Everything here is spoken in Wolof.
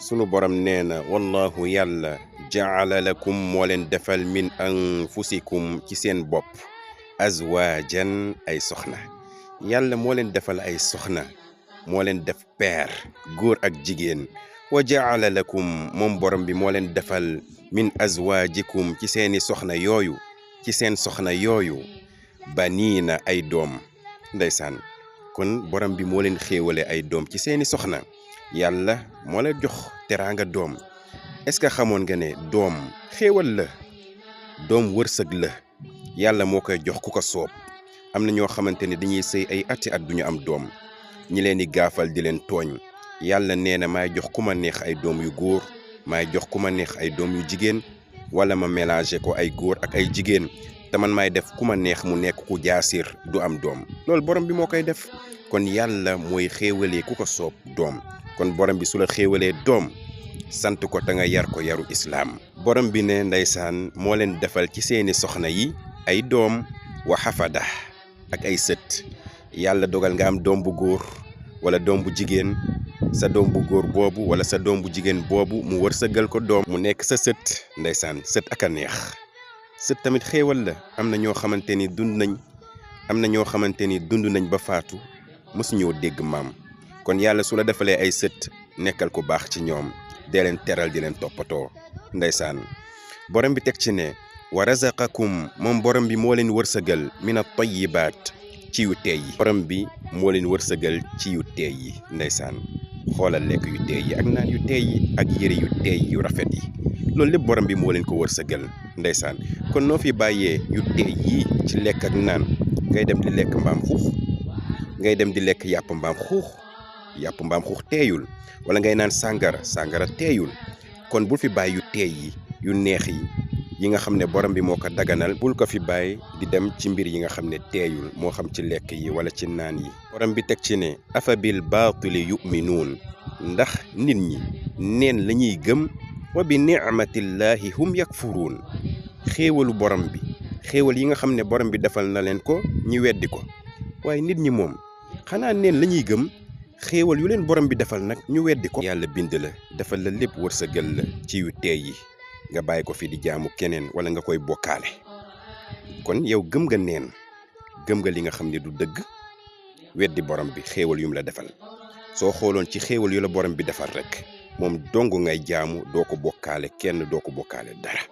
sunu borom nee na wallahu yàlla jaala lakum moo leen defal min anfusikum ci seen bopp azwaajan ay soxna yàlla moo leen defal ay soxna moo leen def peer góor ak jigéen wa jaala lakum moom borom bi moo leen defal min azwaajikum ci seeni soxna yooyu ci seen soxna yooyu baniina ay doom ndeysaan kon borom bi moo leen xéewale ay doom ci seeni soxna yàlla moo la jox teraanga doom est-ce que xamoon nga ne doom xéewal la doom wërsëg la yàlla moo koy jox ku ko soob am na ñoo xamante ne dañuy sëy ay ati at duñu am doom ñi leen di gaafal di leen tooñ yàlla nee na maay jox ku ma neex ay doom yu góor maay jox ku ma neex ay doom yu jigéen wala ma mélanger ko ay góor ak ay jigéen te man maay def ku ma neex mu nekk ku jaasir du am doom loolu borom bi moo koy def kon yàlla mooy xéewalee ku ko soob doom kon borom bi su la xéewalee doom sant ko te nga yar ko yaru islaam borom bi ne ndeysaan moo leen defal ci seeni soxna yi ay doom wa xafada ak ay sët yàlla dogal nga am doom bu góor wala doom bu jigéen sa doom bu góor boobu wala sa doom bu jigéen boobu mu wërsëgal ko doom mu nekk sa sët ndeysaan sët ak a neex sët tamit xéewal la am na ñoo xamante ni dund nañ ba faatu mësuñoo dégg maam kon yàlla su la defalee ay sët nekkal ku baax ci ñoom dee leen teral di leen toppatoo ndeysaan borom bi teg ci ne wa razaqakum moom borom bi moo leen wërsëgal min at-tayyibaat ci yu teey yi borom bi moo leen wërsëgal ci yu teey yi ndeysaan xoolal lekk yu teey yi ak naan yu teey yi ak yëre yu teey yu rafet yi loolu lépp borom bi moo leen ko wërsëgal ndeysaan kon noo fi bàyyee yu teey yi ci lekk ak naan ngay dem di lekk mbaam xuux ngay dem di lekk yàpp mbaam xuux teeyul wala ngay naan sàngara teeyul kon bul fi bàyyi yu teey yi yu neex yi nga xam ne borom bi moo ko daganal bul ko fi bàyyi di dem ci mbir yi nga xam ne teeyul moo xam ci lekk yi wala ci naan yi borom bi teg ci ne afa bil baatili yuminuun ndax nit ñi neen la ñuy gëm wa bi nicmatillahi hum yakfuruun xéewalu borom bi xéewal yi nga xam ne borom bi defal na leen ko ñu weddi ko waaye nit ñi moom xanaa neen la ñuy gëm xéewal yu leen borom bi defal nag ñu weddi ko yàlla bind la defal la lépp wërsëgal la ci yu teey yi nga bàyyi ko fi di jaamu keneen wala nga koy bokkaale kon yow gëm nga neen gëm nga li nga xam ne du dëgg weddi borom bi xéewal yum la defal soo xooloon ci xéewal yu la borom bi defal rek moom dong ngay jaamu doo ko bokkaale kenn doo ko bokkaale dara